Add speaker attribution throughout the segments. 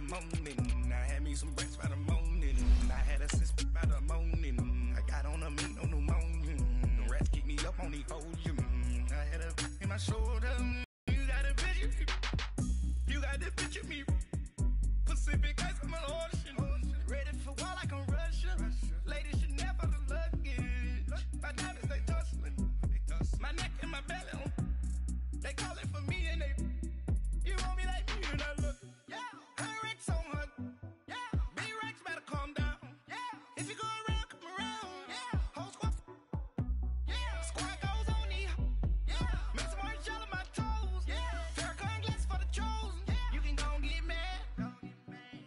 Speaker 1: morning. I had me some breakfast by the morning. I had a sip by the morning. I got on a meat, no pneumonia. The rats keep me up on the folium. I had a in my shoulder. You got a picture. You got the picture me. Pacific ice, I'm an ocean. Ready for war like I'm Russian. Ladies should never the luggage. My diamonds, they tussling. My neck and my belly. They calling for me and they. You want me like me and I look. Yeah. Her Rex on her. Yeah. B-Rex better calm down. Yeah. If you go around, come around. Yeah. Whole squad. Yeah. Squad goes on the. Yeah. Make some orange gel on my toes. Yeah. Farrakhan glass for the chosen. Yeah. You can go and get mad.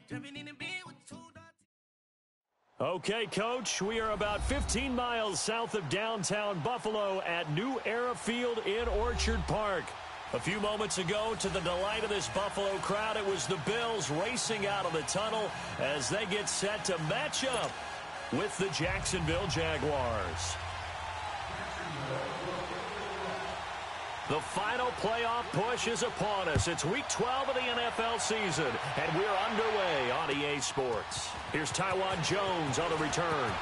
Speaker 1: Jumping in the bed with 2 dots.
Speaker 2: Okay, Coach, we are about 15 miles south of downtown Buffalo at New Era Field in Orchard Park. A few moments ago, to the delight of this Buffalo crowd, it was the Bills racing out of the tunnel as they get set to match up with the Jacksonville Jaguars. The final playoff push is upon us. It's Week 12 of the NFL season, and we're underway on EA Sports. Here's Tywan Jones on the return.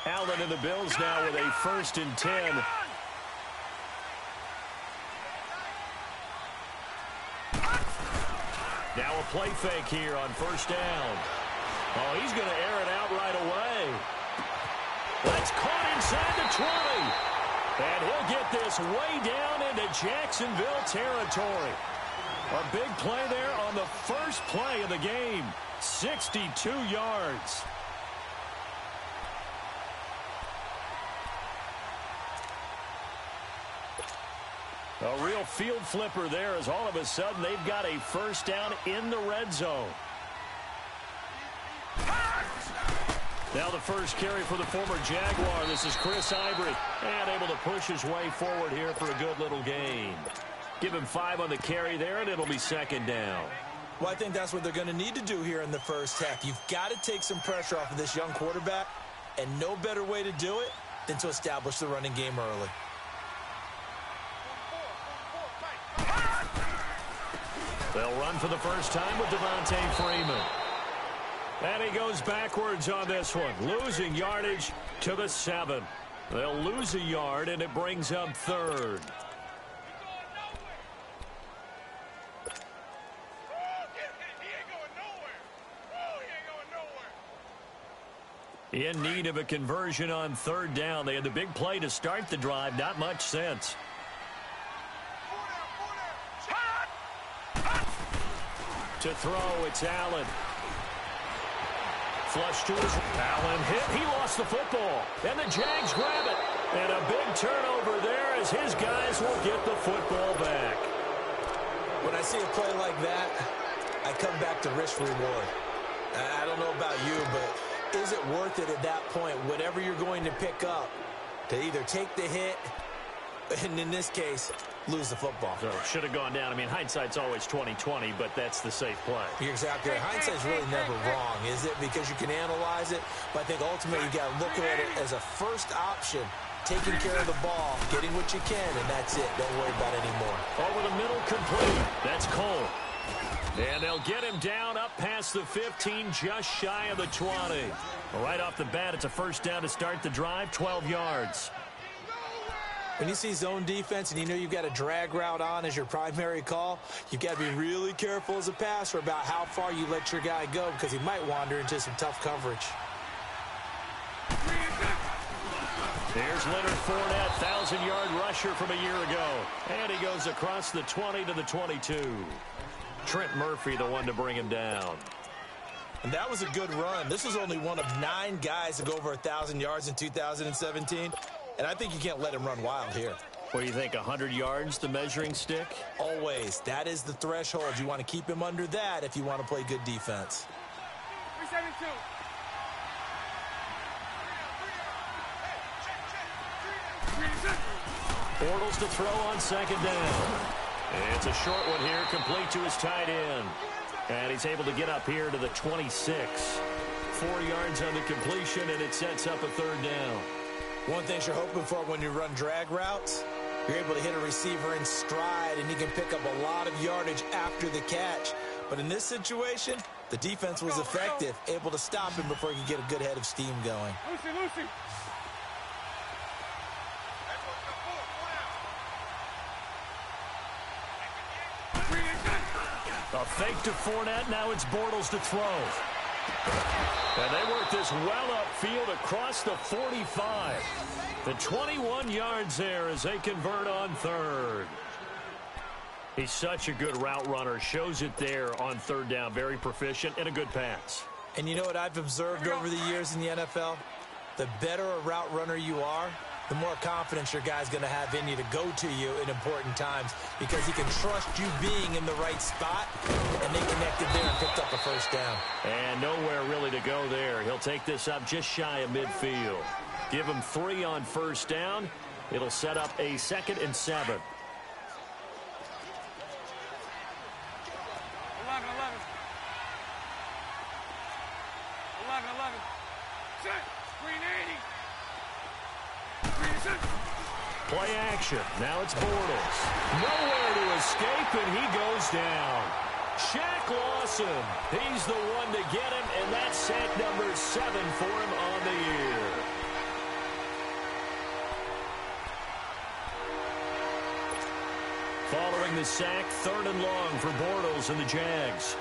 Speaker 2: Allen and the Bills now with a 1st and 10. Now a play fake here on 1st down. Oh, he's going to air it out right away. That's caught inside the 20. And he'll get this way down into Jacksonville territory. A big play there on the first play of the game. 62 yards. A real field flipper there as all of a sudden they've got a 1st down in the red zone. Now the first carry for the former Jaguar. This is Chris Ivory. And able to push his way forward here for a good little gain. Give him 5 on the carry there, and it'll be 2nd down.
Speaker 3: Well, I think that's what they're going to need to do here in the first half. You've got to take some pressure off of this young quarterback, and no better way to do it than to establish the running game early.
Speaker 2: They'll run for the first time with Devontae Freeman. And he goes backwards on this one, losing yardage to the 7. They'll lose a yard, and it brings up 3rd. In need of a conversion on 3rd down. They had the big play to start the drive. Not much sense. To throw, it's Allen. Flush to his Allen hit. He lost the football. And the Jags grab it. And a big turnover there as his guys will get the football back.
Speaker 3: When I see a play like that, I come back to risk reward. I don't know about you, but is it worth it at that point, whatever you're going to pick up, to either take the hit, and in this case, lose the football?
Speaker 2: So should have gone down. I mean, hindsight's always 20/20, but that's the safe play.
Speaker 3: You're exactly right. Hindsight's really never wrong, is it? Because you can analyze it, but I think ultimately you got to look at it as a first option, taking care of the ball, getting what you can, and that's it. Don't worry about it anymore.
Speaker 2: Over the middle, complete. That's Cole. And they'll get him down up past the 15, just shy of the 20. Right off the bat, it's a 1st down to start the drive, 12 yards.
Speaker 3: When you see zone defense and you know you've got a drag route on as your primary call, you've got to be really careful as a passer about how far you let your guy go because he might wander into some tough coverage.
Speaker 2: There's Leonard Fournette, 1,000-yard rusher from a year ago. And he goes across the 20 to the 22. Trent Murphy, the one to bring him down.
Speaker 3: And that was a good run. This was only one of 9 guys to go over 1,000 yards in 2017. And I think you can't let him run wild here.
Speaker 2: What do you think, 100 yards, the measuring stick?
Speaker 3: Always. That is the threshold. You want to keep him under that if you want to play good defense.
Speaker 4: 372.
Speaker 2: Bortles to throw on 2nd down. It's a short one here, complete to his tight end. And he's able to get up here to the 26. 4 yards on the completion, and it sets up a third down.
Speaker 3: One thing you're hoping for when you run drag routes, you're able to hit a receiver in stride, and he can pick up a lot of yardage after the catch. But in this situation, the defense was effective, able to stop him before he could get a good head of steam going.
Speaker 4: Lucy.
Speaker 2: A fake to Fournette. Now it's Bortles to throw. And they work this well upfield across the 45. The 21 yards there as they convert on third. He's such a good route runner. Shows it there on third down. Very proficient and a good pass.
Speaker 3: And you know what I've observed over the years in the NFL? The better a route runner you are, the more confidence your guy's going to have in you to go to you in important times because he can trust you being in the right spot, and they connected there and picked up a first down.
Speaker 2: And nowhere really to go there. He'll take this up just shy of midfield. Give him 3 on first down. It'll set up a 2nd and 7.
Speaker 4: 11. Set. Green 80.
Speaker 2: Play action. Now it's Bortles. Nowhere to escape, and he goes down. Shaq Lawson. He's the one to get him, and that's sack number 7 for him on the year. Following the sack, 3rd and long for Bortles and the Jags.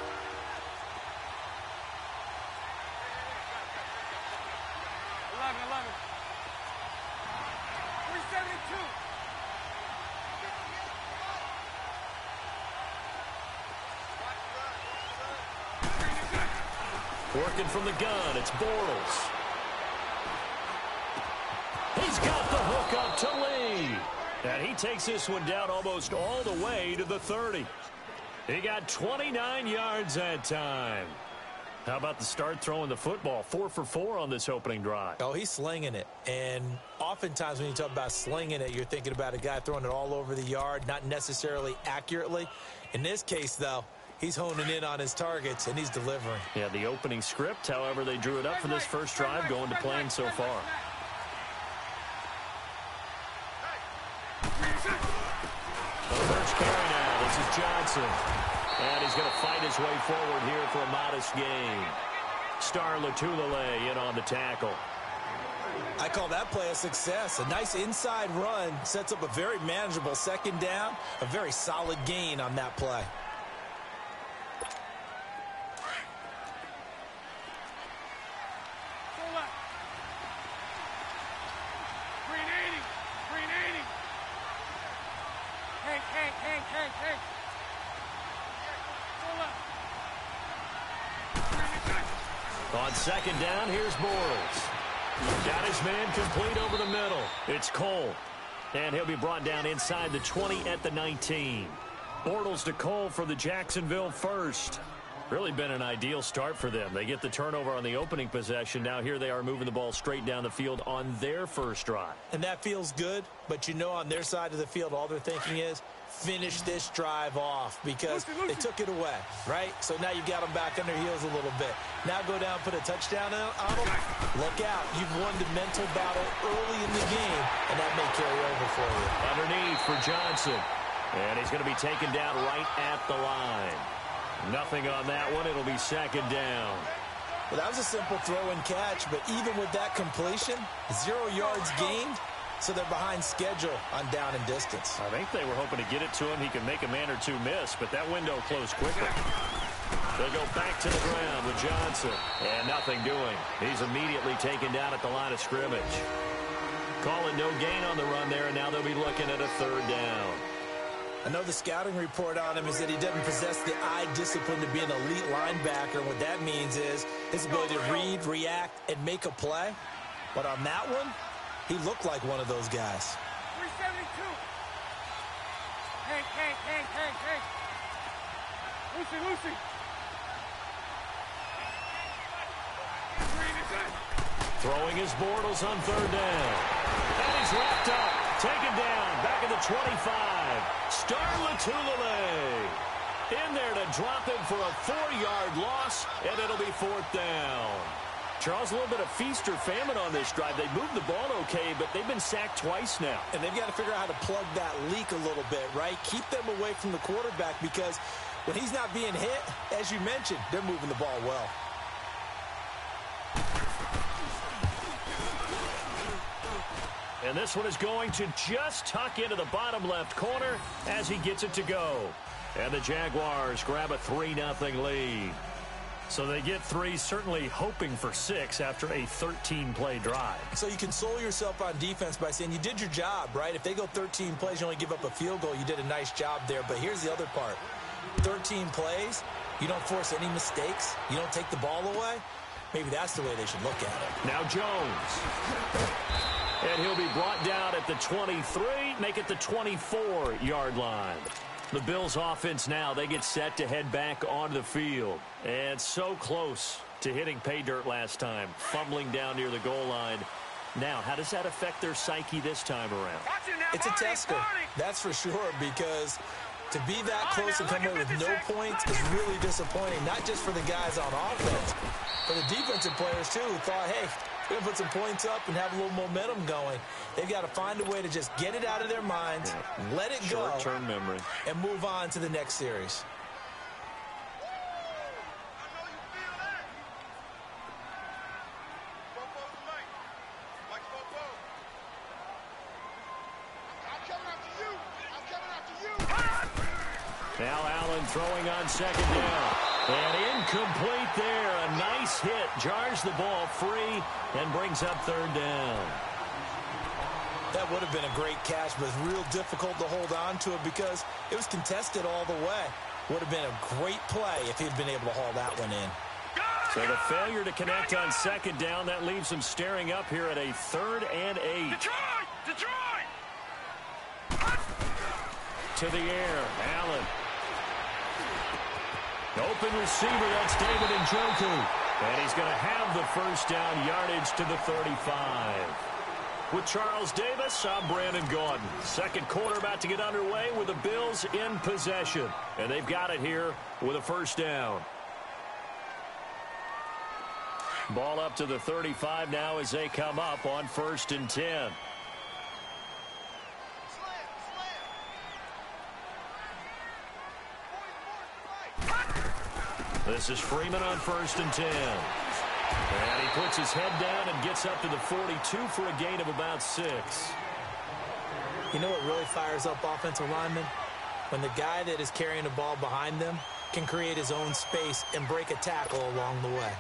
Speaker 2: Working from the gun, it's Bortles. He's got the hook up to Lee. And he takes this one down almost all the way to the 30. He got 29 yards that time. How about the start throwing the football? 4 for 4 on this opening drive.
Speaker 3: Oh, he's slinging it. And oftentimes when you talk about slinging it, you're thinking about a guy throwing it all over the yard, not necessarily accurately. In this case, though, he's honing in on his targets, and he's delivering.
Speaker 2: Yeah, the opening script, however, they drew it up for this first drive, going to plan so far. The first carry now. This is Johnson. And he's going to fight his way forward here for a modest gain. Star Latulele in on the tackle.
Speaker 3: I call that play a success. A nice inside run sets up a very manageable 2nd down. A very solid gain on that play.
Speaker 2: On 2nd down, here's Bortles. Got his man complete over the middle. It's Cole. And he'll be brought down inside the 20 at the 19. Bortles to Cole for the Jacksonville first. Really been an ideal start for them. They get the turnover on the opening possession. Now here they are moving the ball straight down the field on their first drive.
Speaker 3: And that feels good, but you know on their side of the field all they're thinking is finish this drive off because they took it away, right? So now you've got them back on their heels a little bit. Now go down, put a touchdown on them. Look out. You've won the mental battle early in the game, and that may carry over for you.
Speaker 2: Underneath for Johnson. And he's going to be taken down right at the line. Nothing on that one. It'll be 2nd down.
Speaker 3: Well, that was a simple throw and catch, but even with that completion, 0 yards gained, so they're behind schedule on down and distance.
Speaker 2: I think they were hoping to get it to him. He can make a man or two miss, but that window closed quickly. They'll go back to the ground with Johnson. And nothing doing. He's immediately taken down at the line of scrimmage. Calling no gain on the run there, and now they'll be looking at a 3rd down.
Speaker 3: I know the scouting report on him is that he doesn't possess the eye discipline to be an elite linebacker. And what that means is his ability to read, react, and make a play. But on that one, he looked like one of those guys.
Speaker 4: 372. Hey. Lucy.
Speaker 2: Throwing his Bortles on 3rd down. And he's wrapped up. Taken down. Back at the 25. Star Latulele. In there to drop him for a 4-yard loss, and it'll be 4th down. Charles, a little bit of feast or famine on this drive. They moved the ball okay, but they've been sacked twice now.
Speaker 3: And they've got to figure out how to plug that leak a little bit, right? Keep them away from the quarterback because when he's not being hit, as you mentioned, they're moving the ball well.
Speaker 2: And this one is going to just tuck into the bottom left corner as he gets it to go. And the Jaguars grab a 3-0 lead. So they get 3, certainly hoping for 6 after a 13-play drive.
Speaker 3: So you console yourself on defense by saying you did your job, right? If they go 13 plays, you only give up a field goal, you did a nice job there. But here's the other part. 13 plays, you don't force any mistakes, you don't take the ball away. Maybe that's the way they should look at it.
Speaker 2: Now Jones. And he'll be brought down at the 23, make it the 24-yard line. The Bills offense now, they get set to head back onto the field. And so close to hitting pay dirt last time, fumbling down near the goal line. Now, how does that affect their psyche this time around?
Speaker 3: It's a tester, that's for sure, because to be that close and come away with no points is really disappointing, not just for the guys on offense, but the defensive players, too, who thought, hey, we're going to put some points up and have a little momentum going. They've got to find a way to just get it out of their minds, let it go,
Speaker 2: short-term memory,
Speaker 3: and move on to the next series.
Speaker 2: Now Allen throwing on 2nd down. And incomplete there. A nice hit. Jars the ball free and brings up 3rd down.
Speaker 3: That would have been a great catch, but it's real difficult to hold on to it because it was contested all the way. Would have been a great play if he'd been able to haul that one in.
Speaker 2: So the failure to connect on 2nd down, that leaves him staring up here at a 3rd and 8.
Speaker 4: Detroit!
Speaker 2: To the air. Allen. Open receiver, that's David Njoku. And he's going to have the 1st down yardage to the 35. With Charles Davis, I'm Brandon Gaudin. 2nd quarter about to get underway with the Bills in possession. And they've got it here with a 1st down. Ball up to the 35 now as they come up on 1st and 10. This is Freeman on 1st and 10. And he puts his head down and gets up to the 42 for a gain of about 6.
Speaker 3: You know what really fires up offensive linemen? When the guy that is carrying the ball behind them can create his own space and break a tackle along the way.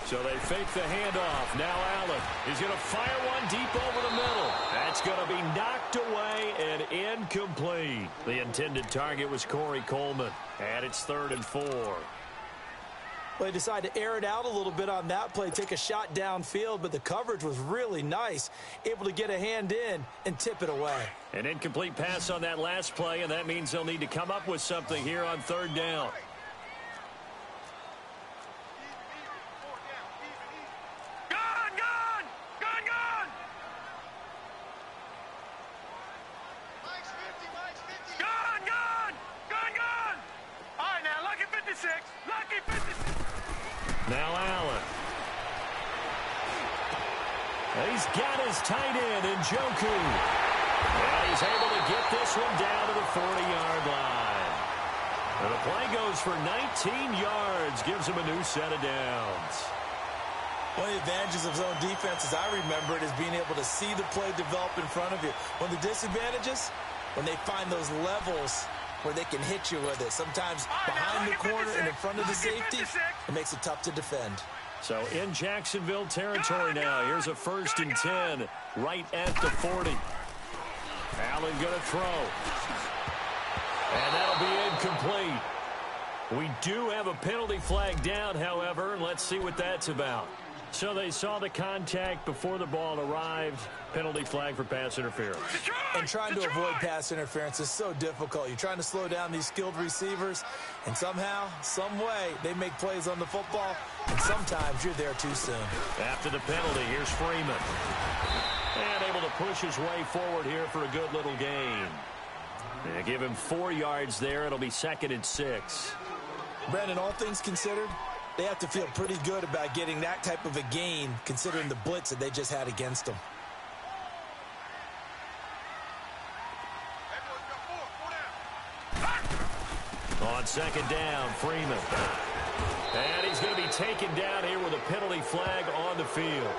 Speaker 2: So they fake the handoff. Now Allen is going to fire one deep over the middle. That's going to be knocked away and incomplete. The intended target was Corey Coleman. And it's 3rd and 4.
Speaker 3: Well, they decided to air it out a little bit on that play, take a shot downfield, but the coverage was really nice. Able to get a hand in and tip it away.
Speaker 2: An incomplete pass on that last play, and that means they'll need to come up with something here on 3rd down. Now Allen. He's got his tight end, Njoku. And he's able to get this one down to the 40-yard line. And the play goes for 19 yards, gives him a new set of downs.
Speaker 3: One of the advantages of zone defense, as I remember it, is being able to see the play develop in front of you. One of the disadvantages, when they find those levels where they can hit you with it. Sometimes behind the corner and in front of the safety, it makes it tough to defend.
Speaker 2: So in Jacksonville territory now. Here's a 1st and 10 right at the 40. Allen going to throw. And that'll be incomplete. We do have a penalty flag down, however, and let's see what that's about. So they saw the contact before the ball arrived. Penalty flag for pass interference.
Speaker 3: And trying to avoid pass interference is so difficult. You're trying to slow down these skilled receivers, and somehow, some way, they make plays on the football, and sometimes you're there too soon.
Speaker 2: After the penalty, here's Freeman. And able to push his way forward here for a good little gain. They give him 4 yards there. It'll be 2nd and 6.
Speaker 3: Brandon, all things considered, they have to feel pretty good about getting that type of a gain, considering the blitz that they just had against them.
Speaker 2: On 2nd down, Freeman. And he's going to be taken down here with a penalty flag on the field.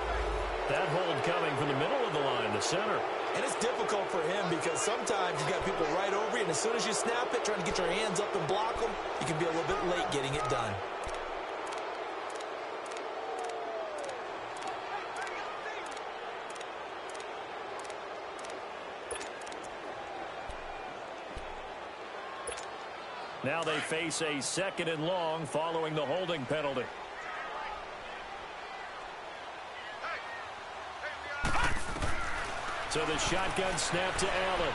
Speaker 2: That hold coming from the middle of the line, the center.
Speaker 3: And it's difficult for him because sometimes you got people right over you, and as soon as you snap it, trying to get your hands up and block them, you can be a little bit late getting it done.
Speaker 2: Now they face a 2nd and long following the holding penalty. So the shotgun snap to Allen.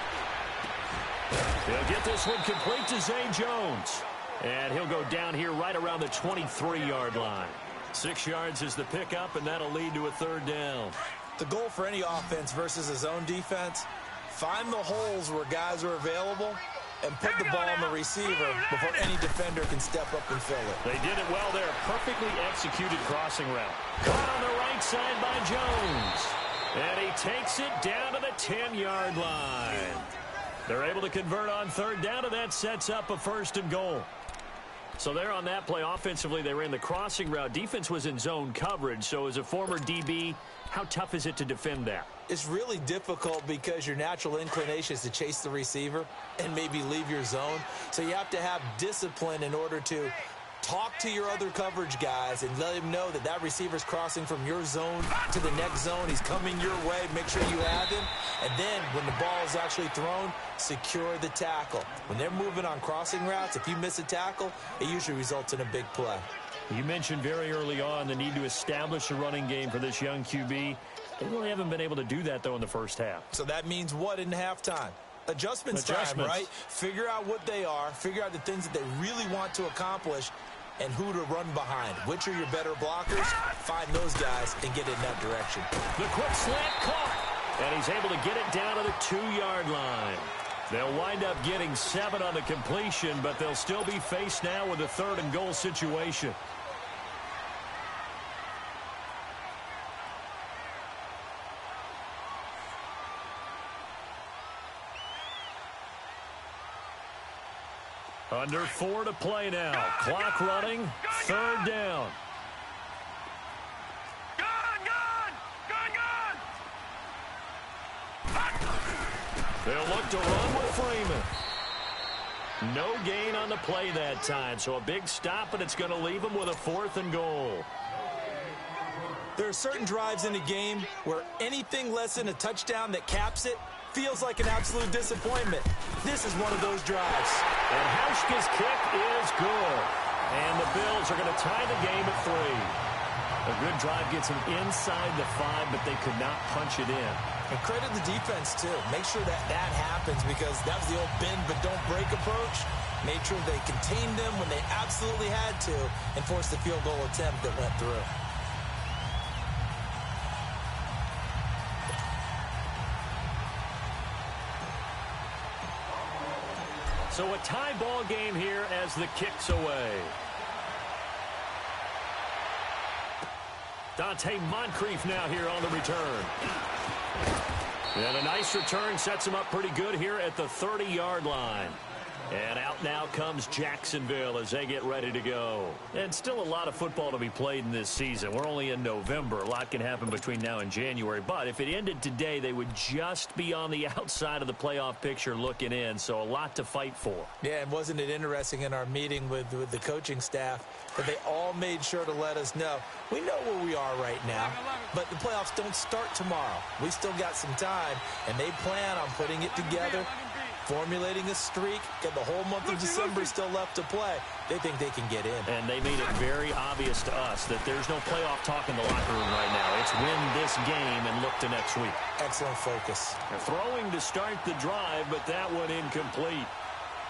Speaker 2: He'll get this one complete to Zay Jones. And he'll go down here right around the 23-yard line. 6 yards is the pickup, and that'll lead to a 3rd down.
Speaker 3: The goal for any offense versus a zone defense, find the holes where guys are available and put the ball on the receiver before any defender can step up and fill it.
Speaker 2: They did it well there. Perfectly executed crossing route. Caught on the right side by Jones. And he takes it down to the 10-yard line. They're able to convert on 3rd down, and that sets up a 1st and goal. So there on that play, offensively, they ran the crossing route. Defense was in zone coverage. So as a former DB, how tough is it to defend that?
Speaker 3: It's really difficult because your natural inclination is to chase the receiver and maybe leave your zone. So you have to have discipline in order to talk to your other coverage guys and let him know that that receiver's crossing from your zone to the next zone. He's coming your way. Make sure you have him. And then when the ball is actually thrown, secure the tackle. When they're moving on crossing routes, if you miss a tackle, it usually results in a big play.
Speaker 2: You mentioned very early on the need to establish a running game for this young QB. They really haven't been able to do that, though, in the first half.
Speaker 3: So that means what in halftime? Adjustments time, right? Figure out what they are. Figure out the things that they really want to accomplish and who to run behind. Which are your better blockers? Find those guys and get in that direction.
Speaker 2: The quick slant caught. And he's able to get it down to the 2-yard line. They'll wind up getting 7 on the completion, but they'll still be faced now with a 3rd and goal situation. Under 4 to play now. Clock running. 3rd down. They'll look to run with Freeman. No gain on the play that time, so a big stop, and it's going to leave them with a 4th and goal.
Speaker 3: There are certain drives in the game where anything less than a touchdown that caps it feels like an absolute disappointment. This is one of those drives.
Speaker 2: And Hauschka's kick is good. And the Bills are going to tie the game at 3. A good drive gets them inside the 5, but they could not punch it in.
Speaker 3: And credit the defense, too. Make sure that that happens because that was the old bend but don't break approach. Made sure they contained them when they absolutely had to and forced the field goal attempt that went through.
Speaker 2: So a tie ball game here as the kick's away. Dante Moncrief now here on the return. And a nice return sets him up pretty good here at the 30-yard line. And out now comes Jacksonville as they get ready to go. And still a lot of football to be played in this season. We're only in November. A lot can happen between now and January. But if it ended today, they would just be on the outside of the playoff picture looking in. So a lot to fight for.
Speaker 3: Yeah, and wasn't it interesting in our meeting with the coaching staff that they all made sure to let us know, we know where we are right now, but the playoffs don't start tomorrow. We still got some time, and they plan on putting it together formulating a streak, and the whole month of December still left to play. They think they can get in.
Speaker 2: And they made it very obvious to us that there's no playoff talk in the locker room right now. It's win this game and look to next week.
Speaker 3: Excellent focus.
Speaker 2: They're throwing to start the drive, but that one incomplete.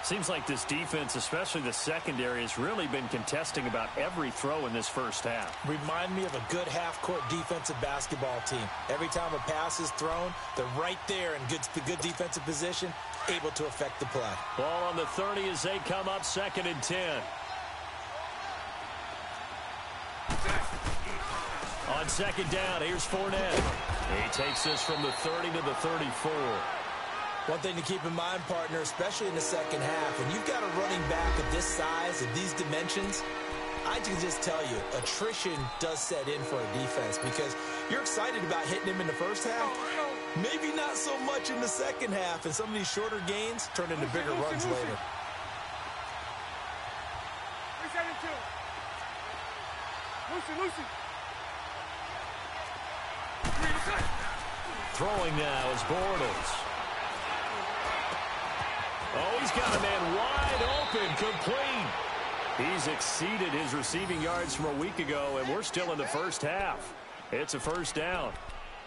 Speaker 2: Seems like this defense, especially the secondary, has really been contesting about every throw in this first half.
Speaker 3: Remind me of a good half-court defensive basketball team. Every time a pass is thrown, they're right there in good defensive position, able to affect the play.
Speaker 2: Ball on the 30 as they come up 2nd and 10. On 2nd down, here's Fournette. He takes this from the 30 to the 34.
Speaker 3: One thing to keep in mind, partner, especially in the second half, when you've got a running back of this size, of these dimensions, I can just tell you, attrition does set in for a defense because you're excited about hitting him in the first half. Maybe not so much in the second half, and some of these shorter gains turn into bigger runs later.
Speaker 4: Lucy.
Speaker 2: Throwing now is Bortles. Oh, he's got a man wide open, complete. He's exceeded his receiving yards from a week ago, and we're still in the first half. It's a first down.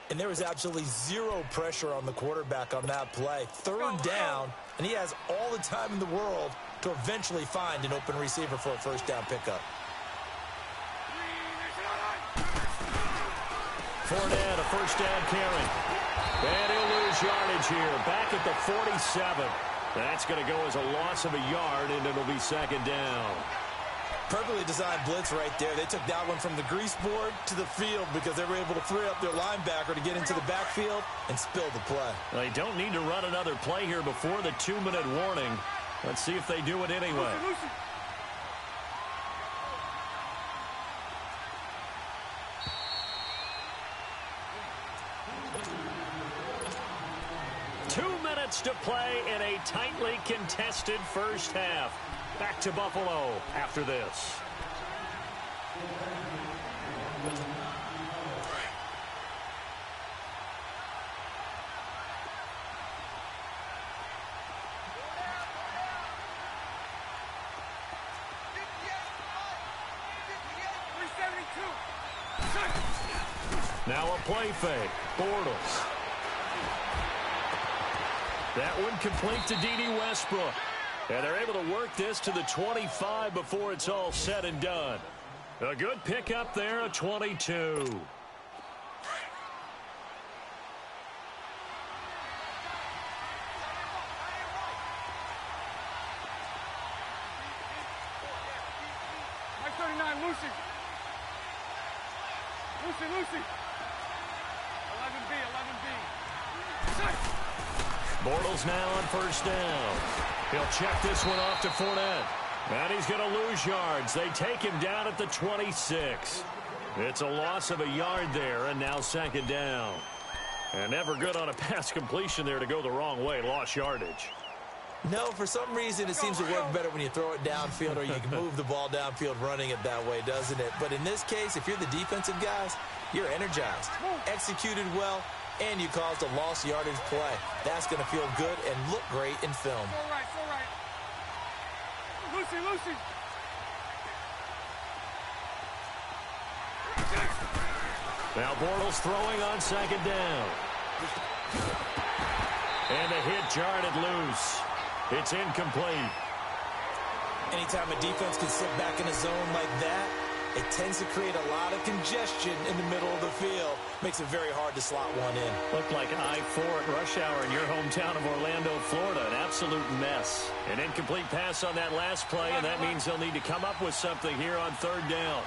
Speaker 3: And there was absolutely zero pressure on the quarterback on that play. 3rd down, and he has all the time in the world to eventually find an open receiver for a first down pickup.
Speaker 2: Fournette, a first down carry. And he'll lose yardage here, back at the 47. That's going to go as a loss of a yard, and it'll be 2nd down.
Speaker 3: Perfectly designed blitz right there. They took that one from the grease board to the field because they were able to free up their linebacker to get into the backfield and spill the play.
Speaker 2: They don't need to run another play here before the 2-minute warning. Let's see if they do it anyway.
Speaker 4: Lucy.
Speaker 2: 2 minutes to play in a tightly contested first half. Back to Buffalo after this. Now a play fake. Bortles. That one complete to D.D. Westbrook. And they're able to work this to the 25 before it's all said and done. A good pickup there, a 22.
Speaker 4: Mike 39, Lucy. 11B.
Speaker 2: Bortles now on first down. He'll check this one off to Fournette. And he's going to lose yards. They take him down at the 26. It's a loss of a yard there, and now 2nd down. And never good on a pass completion there to go the wrong way. Lost yardage.
Speaker 3: No, for some reason it seems to work better when you throw it downfield or you can move the ball downfield running it that way, doesn't it? But in this case, if you're the defensive guys, you're energized, executed well, and you caused a lost yardage play. That's going to feel good and look great in film.
Speaker 4: All right. Lucy.
Speaker 2: Now Bortles throwing on 2nd down. And the hit jarred it loose. It's incomplete.
Speaker 3: Anytime a defense can sit back in a zone like that, it tends to create a lot of congestion in the middle of the field. Makes it very hard to slot one in.
Speaker 2: Looked like I-4 at rush hour in your hometown of Orlando, Florida. An absolute mess. An incomplete pass on that last play, and that means they'll need to come up with something here on 3rd down.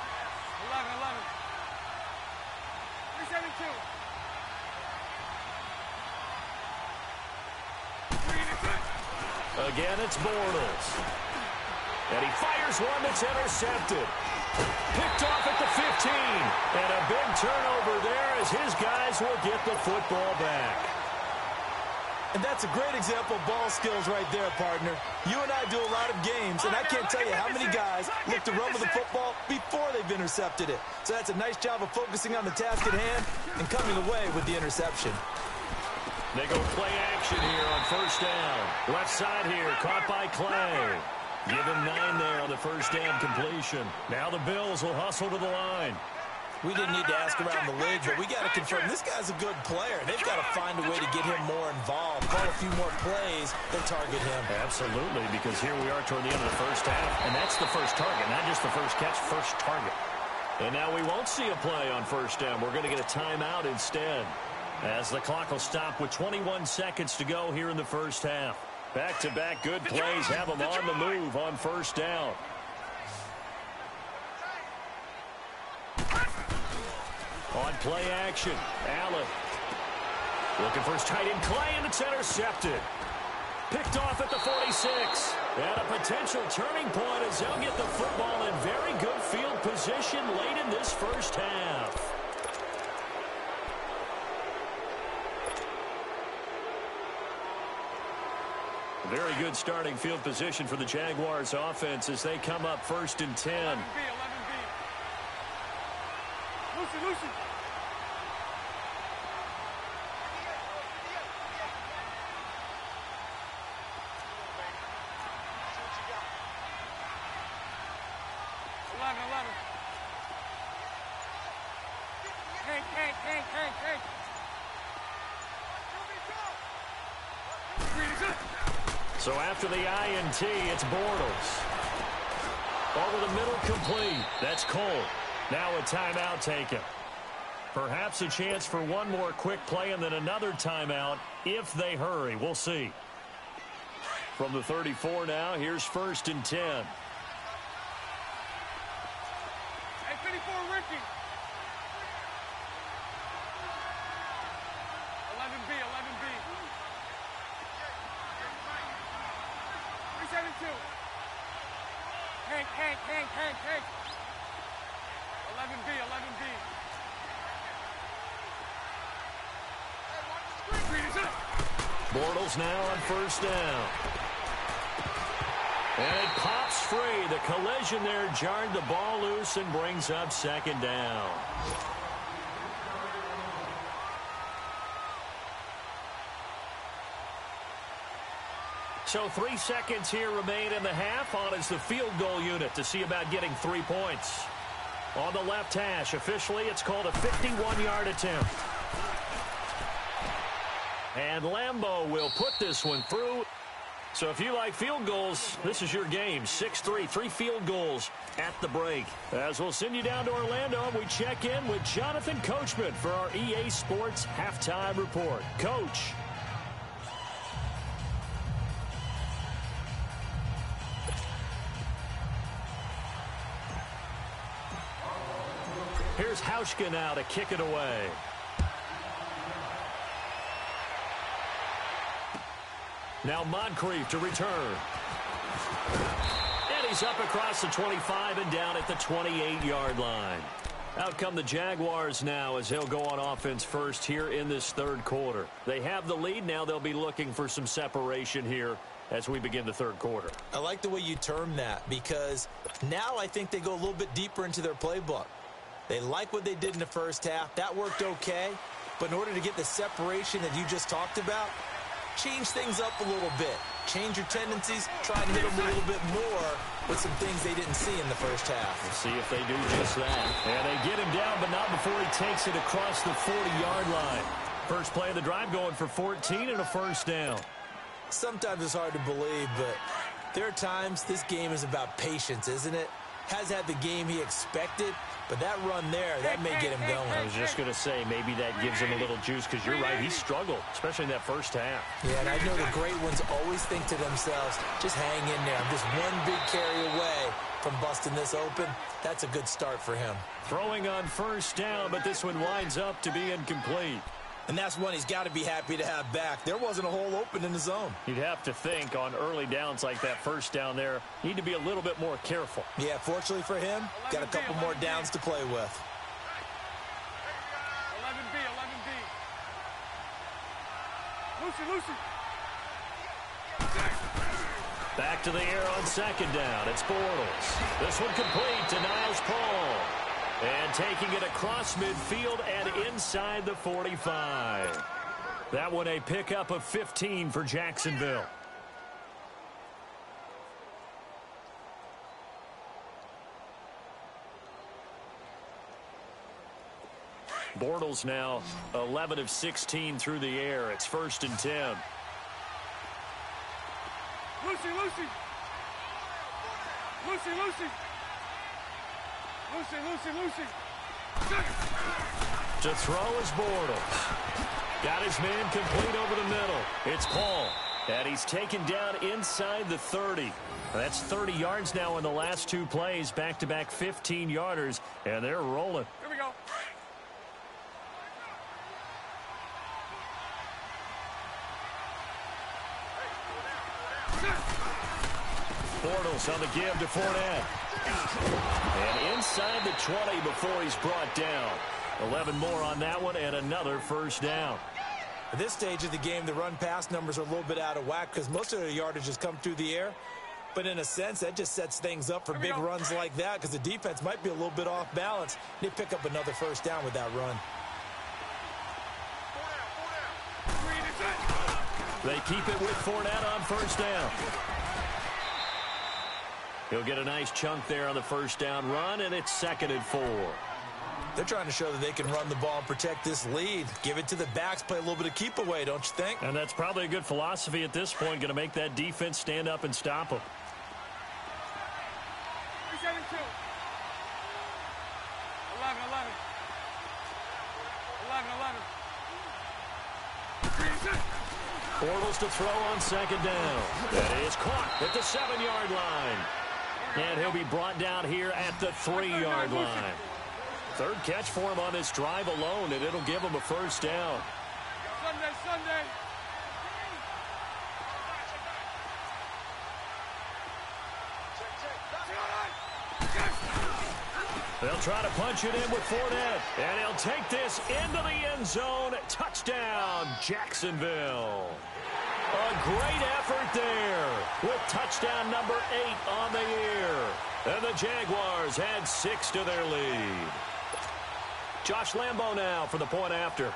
Speaker 4: 11. 372.
Speaker 2: Again, it's Bortles. And he fires one that's intercepted. Picked off at the 15. And a big turnover there as his guys will get the football back.
Speaker 3: And that's a great example of ball skills right there, partner. You and I do a lot of games, and I can't tell you how many guys look to run with the football before they've intercepted it. So that's a nice job of focusing on the task at hand and coming away with the interception.
Speaker 2: They go play action here on first down. Left side here, caught by Clay. Give him 9 there on the first down completion. Now the Bills will hustle to the line.
Speaker 3: We didn't need to ask around the league, but we got to confirm this guy's a good player. They've got to find a way to get him more involved, call a few more plays, then target him.
Speaker 2: Absolutely, because here we are toward the end of the first half, and that's the first target, not just the first catch, first target. And now we won't see a play on first down. We're going to get a timeout instead, as the clock will stop with 21 seconds to go here in the first half. Back-to-back good plays have them on the move on first down. On play action, Allen. Looking for his tight end, Clay, and it's intercepted. Picked off at the 46. And a potential turning point as they'll get the football in very good field position late in this first half. Very good starting field position for the Jaguars offense as they come up first and 10.
Speaker 4: 11B, 11B. Lucy. Hank.
Speaker 2: So after the INT, it's Bortles. Over the middle, complete. That's Cole. Now a timeout taken. Perhaps a chance for one more quick play and then another timeout if they hurry. We'll see. From the 34 now, here's first and 10.
Speaker 4: Hey, 54, Ricky. 11B. 372. Hank. 11B.
Speaker 2: Bortles now on first down. And it pops free. The collision there jarred the ball loose and brings up second down. So 3 seconds here remain in the half. On is the field goal unit to see about getting 3 points. On the left hash, officially it's called a 51-yard attempt. And Lambeau will put this one through. So if you like field goals, this is your game. 6-3, 3 field goals at the break. As we'll send you down to Orlando, we check in with Jonathan Coachman for our EA Sports Halftime Report. Coach. Here's Hauschka now to kick it away. Now Moncrief to return. And he's up across the 25 and down at the 28-yard line. Out come the Jaguars now as they'll go on offense first here in this third quarter. They have the lead. Now they'll be looking for some separation here as we begin the third quarter.
Speaker 3: I like the way you term that because now I think they go a little bit deeper into their playbook. They like what they did in the first half. That worked okay. But in order to get the separation that you just talked about, change things up a little bit. Change your tendencies. Try and hit them a little bit more with some things they didn't see in the first half.
Speaker 2: We'll see if they do just that. And they get him down, but not before he takes it across the 40-yard line. First play of the drive going for 14 and a first down.
Speaker 3: Sometimes it's hard to believe, but there are times this game is about patience, isn't it? Has had the game he expected, but that run there, that may get him going.
Speaker 2: I was just going to say, maybe that gives him a little juice because you're right, he struggled, especially in that first half.
Speaker 3: Yeah, and I know the great ones always think to themselves, just hang in there. I'm just one big carry away from busting this open. That's a good start for him.
Speaker 2: Throwing on first down, but this one winds up to be incomplete.
Speaker 3: And that's one he's got to be happy to have back. There wasn't a hole open in the zone.
Speaker 2: You'd have to think on early downs like that first down there, need to be a little bit more careful.
Speaker 3: Yeah, fortunately for him, got a couple more downs to play with.
Speaker 4: 11B. Lucy.
Speaker 2: Back to the air on second down. It's Bortles. This one complete to Niles Paul. And taking it across midfield and inside the 45. That one a pickup of 15 for Jacksonville. Bortles now 11 of 16 through the air. It's 1st and 10.
Speaker 4: Lucy, Lucy. Lucy, Lucy. Lucy, Lucy, Lucy.
Speaker 2: To throw is Bortles. Got his man complete over the middle. It's Paul. And he's taken down inside the 30. That's 30 yards now in the last 2 plays. Back-to-back 15-yarders. And they're rolling.
Speaker 4: Here we go.
Speaker 2: Bortles on the give to Fournette. And inside the 20 before he's brought down. 11 more on that one and another 1st down.
Speaker 3: At this stage of the game, the run-pass numbers are a little bit out of whack because most of their yardage has come through the air. But in a sense, that just sets things up for big runs like that because the defense might be a little bit off balance. They pick up another 1st down with that run.
Speaker 2: They keep it with Fournette on 1st down. He'll get a nice chunk there on the 1st down run, and it's 2nd and 4.
Speaker 3: They're trying to show that they can run the ball and protect this lead. Give it to the backs, play a little bit of keep away, don't you think?
Speaker 2: And that's probably a good philosophy at this point, going to make that defense stand up and stop them.
Speaker 4: 372. 11, 11. 11, 11.
Speaker 2: Bortles to throw on 2nd down. That is caught at the 7-yard line. And he'll be brought down here at the 3-yard line. 3rd catch for him on this drive alone, and it'll give him a 1st down.
Speaker 4: Sunday, Sunday.
Speaker 2: They'll try to punch it in with Fournette. And he'll take this into the end zone. Touchdown, Jacksonville. A great effort there with touchdown number 8 on the year. And the Jaguars add 6 to their lead. Josh Lambo now for the point after.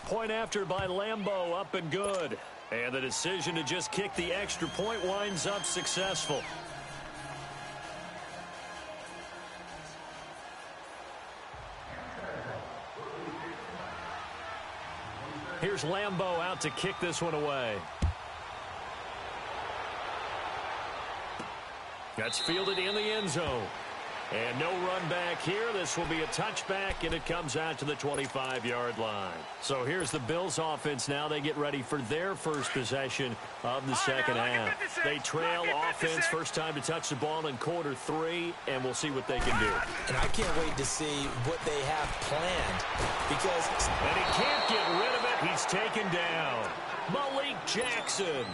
Speaker 2: Point after by Lambo, up and good. And the decision to just kick the extra point winds up successful. Here's Lambo out to kick this one away. That's fielded in the end zone. And no run back here. This will be a touchback, and it comes out to the 25-yard line. So here's the Bills offense now. They get ready for their first possession of the second half. They trail offense, first time to touch the ball in quarter 3, and we'll see what they can do.
Speaker 3: And I can't wait to see what they have planned because...
Speaker 2: And he can't get rid of it. He's taken down. Malik Jackson.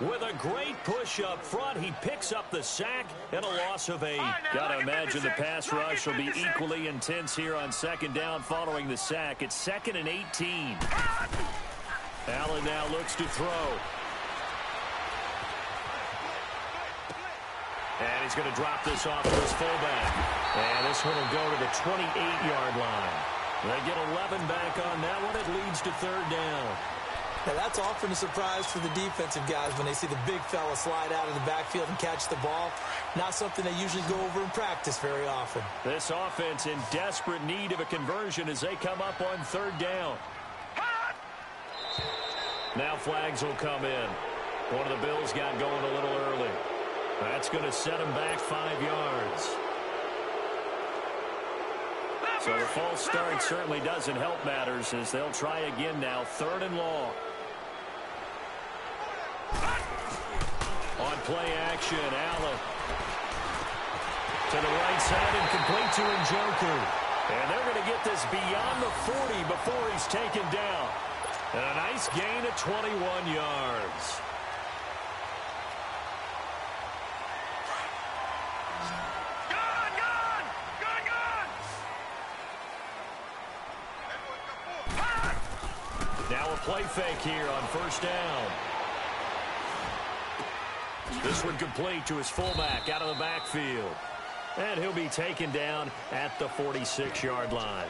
Speaker 2: With a great push up front, he picks up the sack and a loss of 8. Got to imagine the pass rush will be equally intense here on 2nd down following the sack. It's 2nd and 18. Allen now looks to throw. And he's going to drop this off to his fullback. And this one will go to the 28-yard line. They get 11 back on that one. It leads to 3rd down.
Speaker 3: Now, that's often a surprise for the defensive guys when they see the big fella slide out of the backfield and catch the ball. Not something they usually go over in practice very often.
Speaker 2: This offense in desperate need of a conversion as they come up on 3rd down. Now flags will come in. One of the Bills got going a little early. That's going to set them back 5 yards. So the false start certainly doesn't help matters as they'll try again now. 3rd and long. On play action, Allen. To the right side and complete to Njoku. And they're going to get this beyond the 40 before he's taken down. And a nice gain of 21 yards. Now a play fake here on 1st down. This one complete to his fullback out of the backfield. And he'll be taken down at the 46-yard line.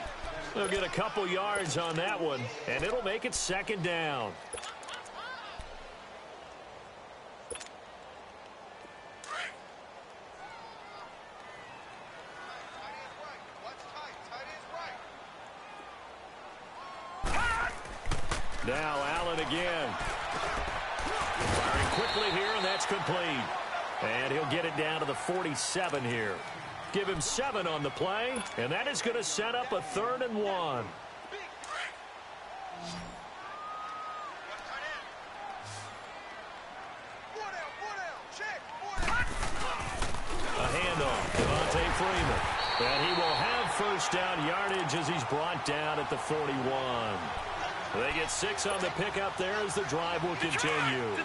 Speaker 2: They'll get a couple yards on that one, and it'll make it second down. Now Allen again. Firing quickly here, and that's complete. And he'll get it down to the 47 here. Give him 7 on the play, and that is going to set up a 3rd and 1. A handoff, Devontae Freeman. And he will have first down yardage as he's brought down at the 41. They get 6 on the pickup there as the drive will continue.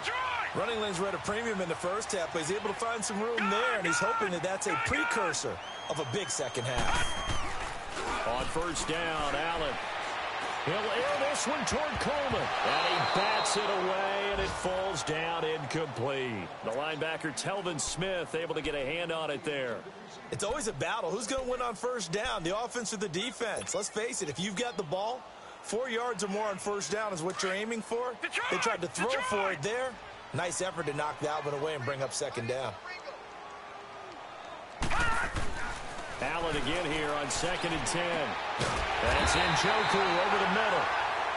Speaker 3: Running lanes were at a premium in the first half, but he's able to find some room there, and he's hoping that that's a precursor of a big second half.
Speaker 2: On first down, Allen. He'll air this one toward Coleman. And he bats it away, and it falls down incomplete. The linebacker, Telvin Smith, able to get a hand on it there.
Speaker 3: It's always a battle. Who's going to win on first down, the offense or the defense? Let's face it, if you've got the ball, 4 yards or more on first down is what you're aiming for. They tried to throw for it there. Nice effort to knock that one away and bring up second down.
Speaker 2: Allen again here on 2nd and 10. That's Njoku over the middle.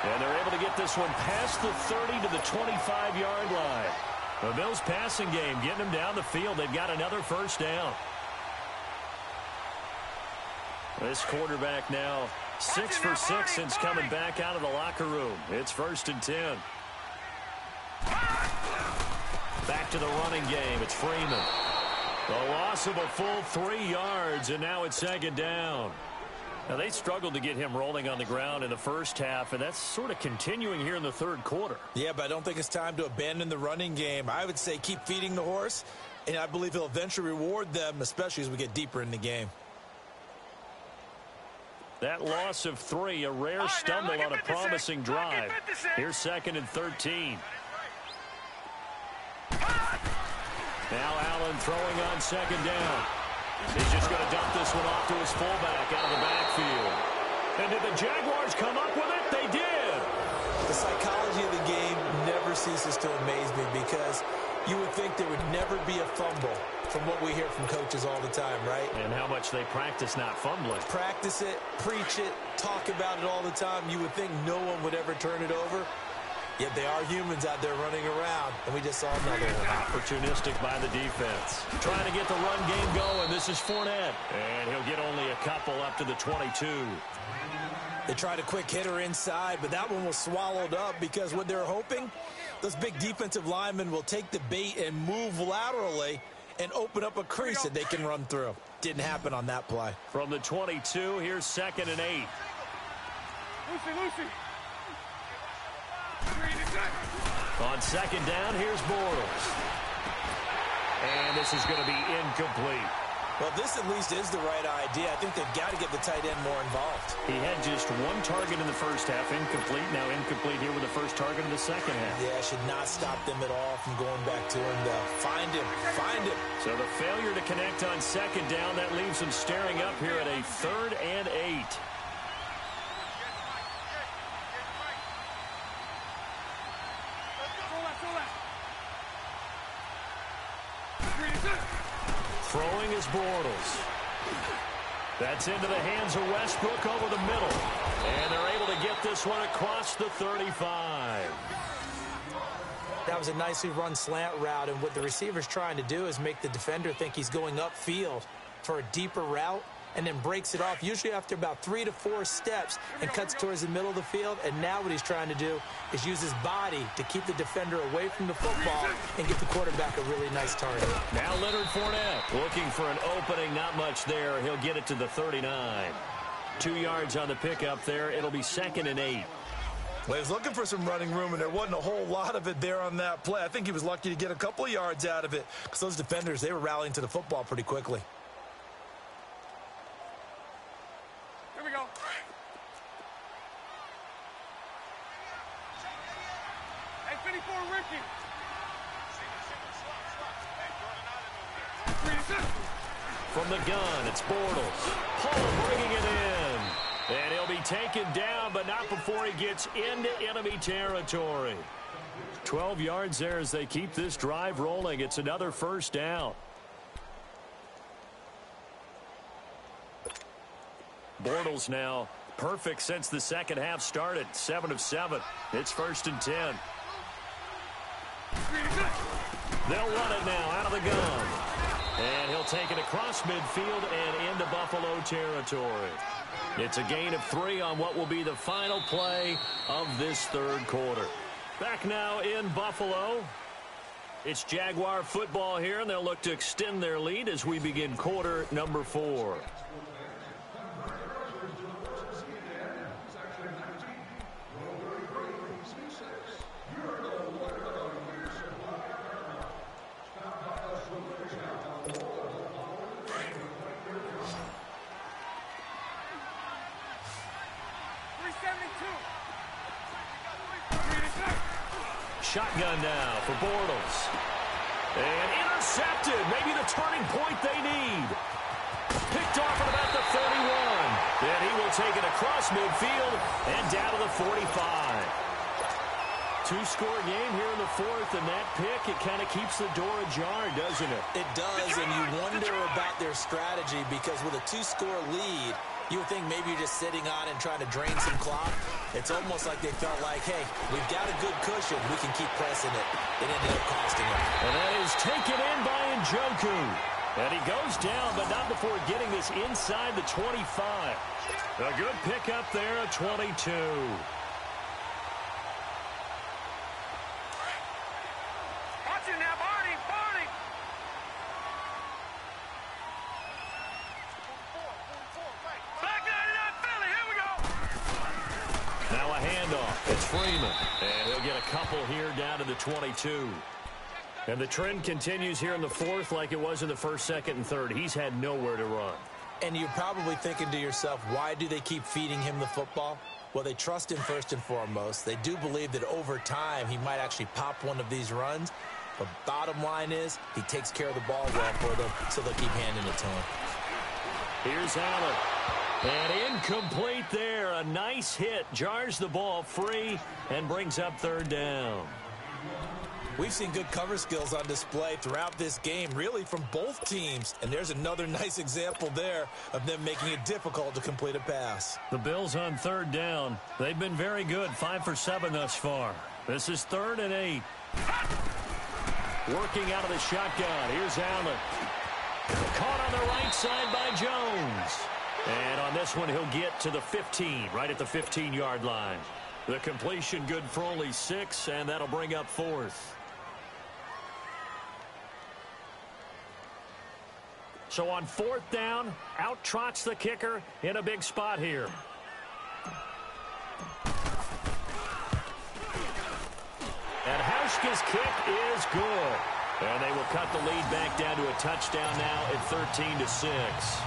Speaker 2: And they're able to get this one past the 30 to the 25-yard line. The Bills passing game getting them down the field. They've got another first down. This quarterback now 6 for 6 since coming back out of the locker room. It's 1st and 10. Back to the running game. It's Freeman. The loss of a full 3 yards, and now it's second down. Now, they struggled to get him rolling on the ground in the first half, and that's sort of continuing here in the third quarter.
Speaker 3: Yeah, but I don't think it's time to abandon the running game. I would say keep feeding the horse, and I believe he'll eventually reward them, especially as we get deeper in the game.
Speaker 2: That loss of 3, a rare stumble on a promising drive. Here's 2nd and 13. Now Allen throwing on second down. He's just going to dump this one off to his fullback out of the backfield. And did the Jaguars come up with it? They did.
Speaker 3: The psychology of the game never ceases to amaze me because you would think there would never be a fumble from what we hear from coaches all the time, right?
Speaker 2: And how much they practice not fumbling.
Speaker 3: Practice it, preach it, talk about it all the time. You would think no one would ever turn it over. Yet they are humans out there running around, and we just saw another one.
Speaker 2: Opportunistic by the defense. Trying to get the run game going. This is Fournette. And he'll get only a couple up to the 22.
Speaker 3: They tried a quick hitter inside, but that one was swallowed up because what they're hoping, those big defensive linemen will take the bait and move laterally and open up a crease that they can run through. Didn't happen on that play.
Speaker 2: From the 22, here's 2nd and 8.
Speaker 4: Lucy.
Speaker 2: On second down, here's Bortles. And this is going to be incomplete.
Speaker 3: Well, this at least is the right idea. I think they've got to get the tight end more involved.
Speaker 2: He had just 1 target in the first half, incomplete. Now incomplete here with the first target in the second half.
Speaker 3: Yeah, should not stop them at all from going back to him, though. Find him.
Speaker 2: So the failure to connect on second down, that leaves them staring up here at a 3rd and 8. Throwing is Bortles. That's into the hands of Westbrook over the middle. And they're able to get this one across the 35.
Speaker 3: That was a nicely run slant route, and what the receiver's trying to do is make the defender think he's going upfield for a deeper route and then breaks it off, usually after about 3 to 4 steps, and cuts towards the middle of the field. And now what he's trying to do is use his body to keep the defender away from the football and give the quarterback a really nice target.
Speaker 2: Now Leonard Fournette looking for an opening, not much there. He'll get it to the 39. 2 yards on the pickup there. It'll be 2nd and 8.
Speaker 3: Well, he was looking for some running room, and there wasn't a whole lot of it there on that play. I think he was lucky to get a couple of yards out of it because those defenders, they were rallying to the football pretty quickly.
Speaker 4: Here we go. Hey, 54, Ricky.
Speaker 2: from the gun. It's Bortles. Paul bringing it in. And he'll be taken down, but not before he gets into enemy territory. 12 yards there as they keep this drive rolling. It's another first down. Bortles now perfect since the second half started. 7 of 7. It's 1st and 10. They'll run it now out of the gun. And he'll take it across midfield and into Buffalo territory. It's a gain of 3 on what will be the final play of this third quarter. Back now in Buffalo. It's Jaguar football here, and they'll look to extend their lead as we begin quarter number 4. Shotgun now for Bortles. And intercepted. Maybe the turning point they need. Picked off at about the 31. Then he will take it across midfield and down to the 45. Two-score game here in the 4th, and that pick, it kind of keeps the door ajar, doesn't it?
Speaker 3: It does, and you wonder about their strategy because with a 2-score lead, you would think maybe you're just sitting on and trying to drain some clock. It's almost like they felt like, hey, we've got a good cushion. We can keep pressing it. It ended up costing them.
Speaker 2: And that is taken in by Njoku. And he goes down, but not before getting this inside the 25. A good pickup there at 22.
Speaker 4: Watch it now, Barney! Barney! Back 99 Philly, here we go!
Speaker 2: Now a handoff. It's Freeman. And he'll get a couple here down to the 22. And the trend continues here in the 4th like it was in the 1st, 2nd, and 3rd. He's had nowhere to run.
Speaker 3: And you're probably thinking to yourself, why do they keep feeding him the football? Well, they trust him first and foremost. They do believe that over time he might actually pop one of these runs. But bottom line is he takes care of the ball well for them, so they'll keep handing it to him.
Speaker 2: Here's Allen. And incomplete there. A nice hit. Jars the ball free and brings up 3rd down.
Speaker 3: We've seen good cover skills on display throughout this game, really from both teams. And there's another nice example there of them making it difficult to complete a pass.
Speaker 2: The Bills on 3rd down. They've been very good. 5 for 7 thus far. This is 3rd and 8. Working out of the shotgun. Here's Allen. Caught on the right side by Jones. And on this one, he'll get to the 15, right at the 15-yard line. The completion good for only 6, and that'll bring up 4th. So on 4th down, out trots the kicker in a big spot here. And Hauschka's kick is good. And they will cut the lead back down to a touchdown now at 13-6.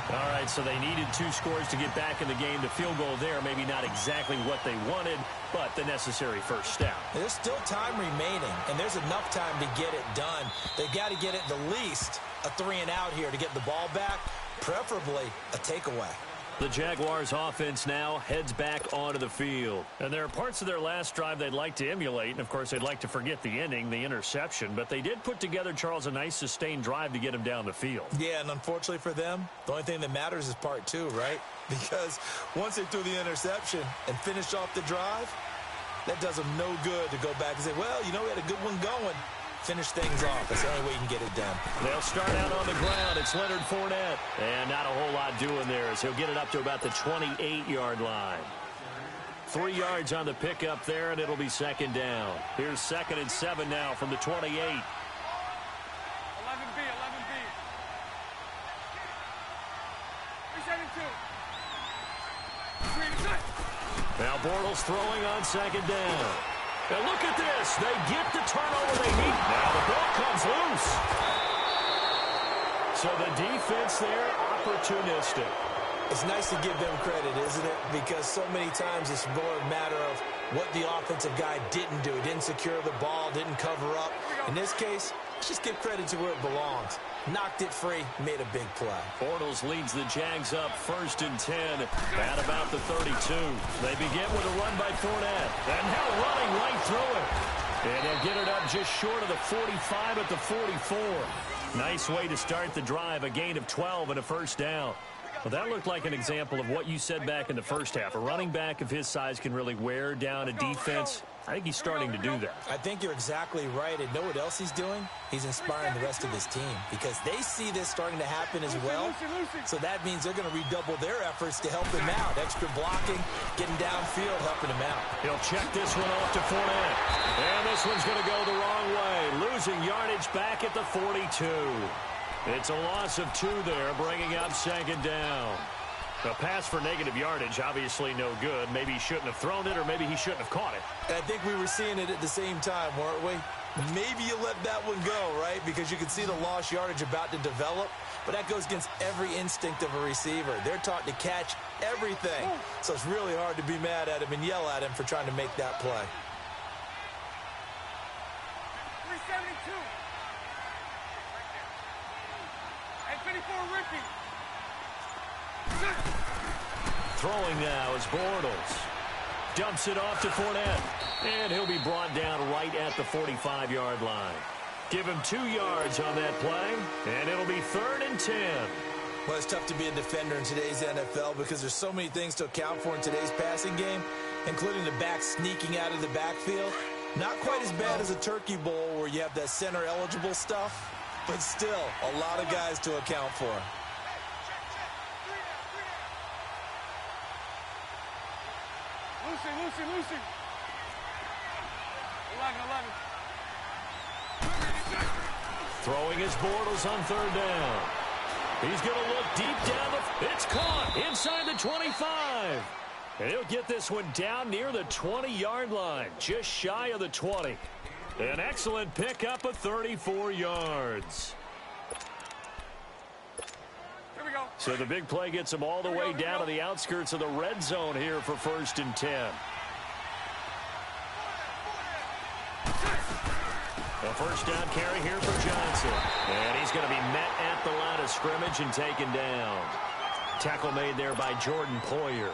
Speaker 2: All right, so they needed 2 scores to get back in the game. The field goal there, maybe not exactly what they wanted, but the necessary first step.
Speaker 3: There's still time remaining, and there's enough time to get it done. They've got to get it the least a 3-and-out here to get the ball back, preferably a takeaway.
Speaker 2: The Jaguars offense now heads back onto the field. And there are parts of their last drive they'd like to emulate. And, of course, they'd like to forget the ending, the interception. But they did put together, Charles, a nice sustained drive to get him down the field.
Speaker 3: Yeah, and unfortunately for them, the only thing that matters is part 2, right? Because once they threw the interception and finished off the drive, that does them no good to go back and say, well, you know, we had a good one going. Finish things off. That's the only way you can get it done.
Speaker 2: They'll start out on the ground. It's Leonard Fournette. And not a whole lot doing there as he'll get it up to about the 28-yard line. 3 yards on the pickup there, and it'll be 2nd down. Here's 2nd and 7 now from the 28.
Speaker 4: 11B, 11B.
Speaker 2: Now Bortles throwing on 2nd down. And look at this. They get the turnover they need. Now the ball comes loose. So the defense there, opportunistic.
Speaker 3: It's nice to give them credit, isn't it? Because so many times it's more a matter of what the offensive guy didn't do. Didn't secure the ball, didn't cover up. In this case, let's just give credit to where it belongs. Knocked it free, made a big play.
Speaker 2: Bortles leads the Jags up 1st and 10 at about the 32. They begin with a run by Fournette. And now running right through it. And they'll get it up just short of the 45 at the 44. Nice way to start the drive, a gain of 12 and a first down. Well, that looked like an example of what you said back in the first half. A running back of his size can really wear down a defense. I think he's starting to do that.
Speaker 3: I think you're exactly right. And know what else he's doing? He's inspiring the rest of his team because they see this starting to happen as well. So that means they're going to redouble their efforts to help him out. Extra blocking, getting downfield, helping him out.
Speaker 2: He'll check this one off to Fournette. And this one's going to go the wrong way. Losing yardage back at the 42. It's a loss of 2 there, bringing up 2nd down. A pass for negative yardage, obviously no good. Maybe he shouldn't have thrown it, or maybe he shouldn't have caught it.
Speaker 3: I think we were seeing it at the same time, weren't we? Maybe you let that one go, right? Because you can see the lost yardage about to develop. But that goes against every instinct of a receiver. They're taught to catch everything. So it's really hard to be mad at him and yell at him for trying to make that play.
Speaker 4: 372. And 24 Ricky.
Speaker 2: Throwing now is Bortles. Dumps it off to Fournette. And he'll be brought down right at the 45-yard line. Give him 2 yards on that play, and it'll be 3rd and 10.
Speaker 3: Well, it's tough to be a defender in today's NFL because there's so many things to account for in today's passing game, including the back sneaking out of the backfield. Not quite as bad as a turkey bowl where you have that center-eligible stuff, but still a lot of guys to account for.
Speaker 4: Lucy. 11.
Speaker 2: Throwing his Bortles on 3rd down. He's going to look deep down the... It's caught inside the 25. And he'll get this one down near the 20-yard line, just shy of the 20. An excellent pickup of 34 yards.
Speaker 4: Here we go.
Speaker 2: So the big play gets him all the way down to the outskirts of the red zone here for 1st and 10. A first down carry here for Johnson. And he's going to be met at the line of scrimmage and taken down. Tackle made there by Jordan Poyer.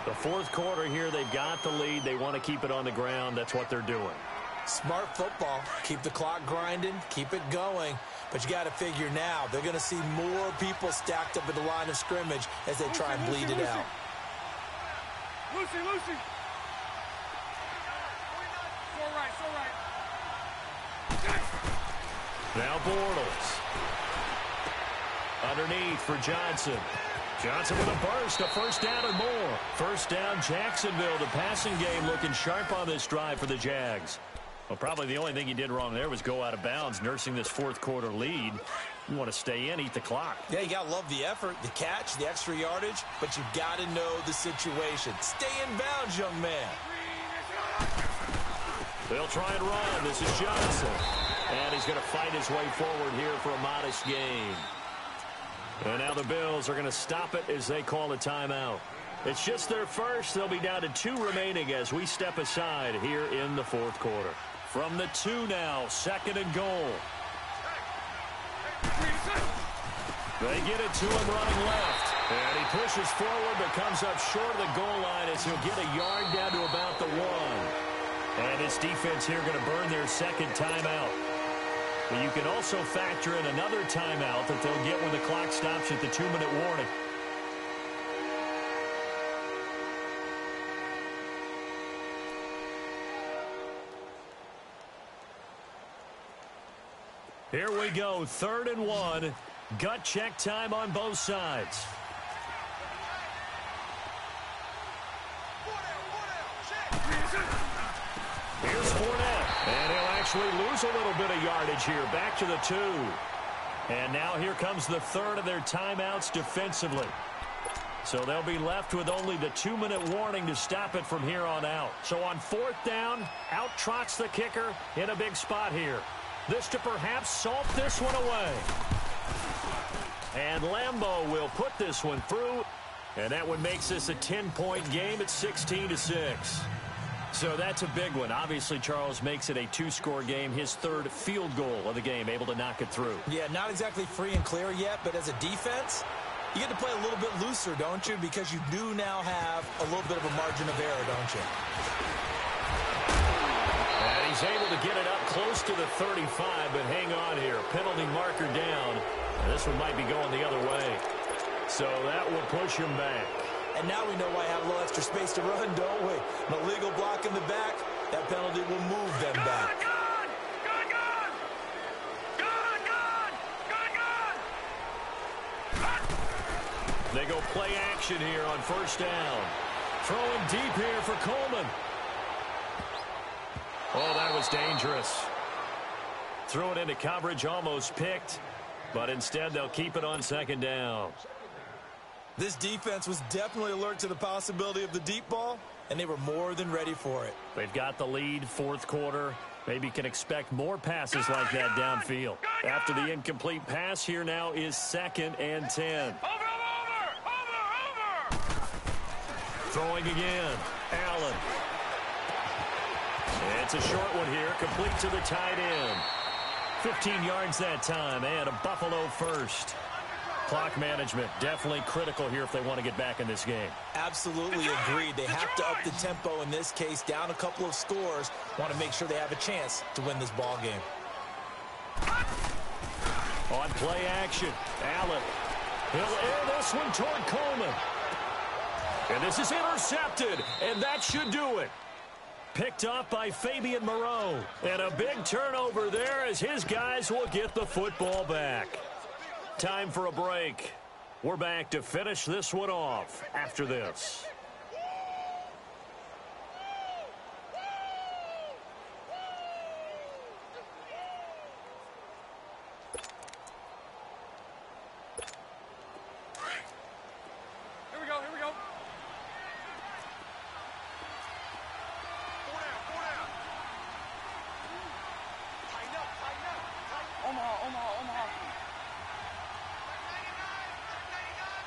Speaker 2: The 4th quarter here, they've got the lead. They want to keep it on the ground. That's what they're doing.
Speaker 3: Smart football. Keep the clock grinding. Keep it going. But you got to figure now, they're going to see more people stacked up at the line of scrimmage as they try and bleed it out.
Speaker 4: Lucy. So right.
Speaker 2: Now Bortles. Underneath for Johnson. Johnson with a burst, a first down and more. First down, Jacksonville. The passing game looking sharp on this drive for the Jags. Well, probably the only thing he did wrong there was go out of bounds, nursing this 4th quarter lead. You want to stay in, eat the clock.
Speaker 3: Yeah, you got to love the effort, the catch, the extra yardage, but you got to know the situation. Stay in bounds, young man.
Speaker 2: They'll try and run. This is Johnson. And he's going to fight his way forward here for a modest gain. And now the Bills are going to stop it as they call a timeout. It's just their first. They'll be down to 2 remaining as we step aside here in the 4th quarter. From the 2 now, 2nd and goal. They get it to him running left. And he pushes forward but comes up short of the goal line as he'll get a yard down to about the 1. And his defense here going to burn their 2nd timeout. But you can also factor in another timeout that they'll get when the clock stops at the 2-minute warning. Here we go, 3rd and 1. Gut check time on both sides. Here's Fournette, and he'll actually lose a little bit of yardage here, back to the 2. And now here comes the 3rd of their timeouts defensively. So they'll be left with only the 2-minute warning to stop it from here on out. So on 4th down, out trots the kicker in a big spot here. This to perhaps salt this one away. And Lambeau will put this one through. And that one makes this a 10-point game at 16-6. So that's a big one. Obviously, Charles makes it a two-score game. His third field goal of the game, able to knock it through.
Speaker 3: Yeah, not exactly free and clear yet, but as a defense, you get to play a little bit looser, don't you? Because you do now have a little bit of a margin of error, don't you?
Speaker 2: And he's able to get it up close to the 35, but hang on here. Penalty marker down. And this one might be going the other way. So that will push him back.
Speaker 3: And now we know why I have a little extra space to run, don't we? An illegal block in the back, that penalty will move them back.
Speaker 2: They go play action here on first down. Throwing deep here for Coleman. Oh, that was dangerous. Threw it into coverage, almost picked. But instead, they'll keep it on second down.
Speaker 3: This defense was definitely alert to the possibility of the deep ball, and they were more than ready for it.
Speaker 2: They've got the lead, fourth quarter. Maybe can expect more passes like that downfield. After the incomplete pass, here now is 2nd and 10.
Speaker 4: Over!
Speaker 2: Throwing again. Allen. It's a short one here, complete to the tight end. 15 yards that time, and a Buffalo first. Clock management definitely critical here if they want to get back in this game.
Speaker 3: Absolutely agreed. They have to up the tempo in this case, down a couple of scores. Want to make sure they have a chance to win this ball game.
Speaker 2: On play action, Allen. He'll air this one toward Coleman. And this is intercepted, and that should do it. Picked off by Fabian Moreau. And a big turnover there as his guys will get the football back. Time for a break. We're back to finish this one off after this.
Speaker 4: Here we go. Four down. Tighten up. Omaha.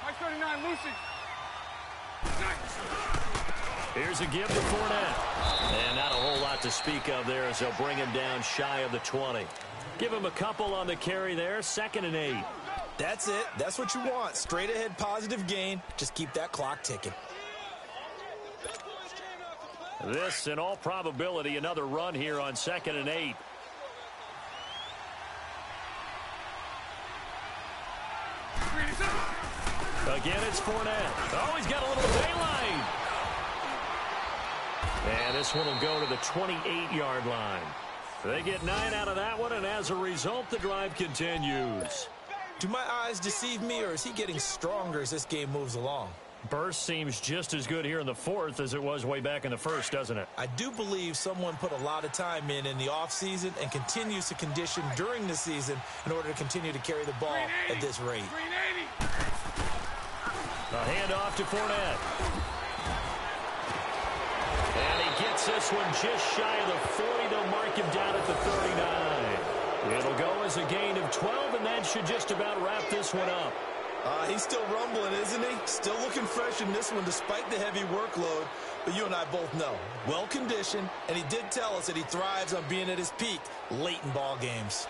Speaker 4: Mike 39, Lucy.
Speaker 2: Here's a give to Fournette. And not a whole lot to speak of there as they'll bring him down shy of the 20. Give him a couple on the carry there, 2nd and 8.
Speaker 3: That's it. That's what you want. Straight ahead positive gain. Just keep that clock ticking.
Speaker 2: This, in all probability, another run here on 2nd and 8. Again, it's Fournette. Oh, he's got a little daylight. And this one will go to the 28-yard line. They get 9 out of that one, and as a result, the drive continues.
Speaker 3: Do my eyes deceive me, or is he getting stronger as this game moves along?
Speaker 2: Burst seems just as good here in the fourth as it was way back in the first, doesn't it?
Speaker 3: I do believe someone put a lot of time in the offseason and continues to condition during the season in order to continue to carry the ball at this rate.
Speaker 2: A handoff to Fournette. And he gets this one just shy of the 40. They'll mark him down at the 39. It'll go as a gain of 12, and that should just about wrap this one up.
Speaker 3: He's still rumbling, isn't he? Still looking fresh in this one despite the heavy workload. But you and I both know, well-conditioned, and he did tell us that he thrives on being at his peak late in ball games.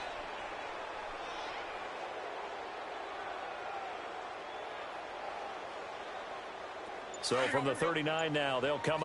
Speaker 2: So from the 39 now, they'll come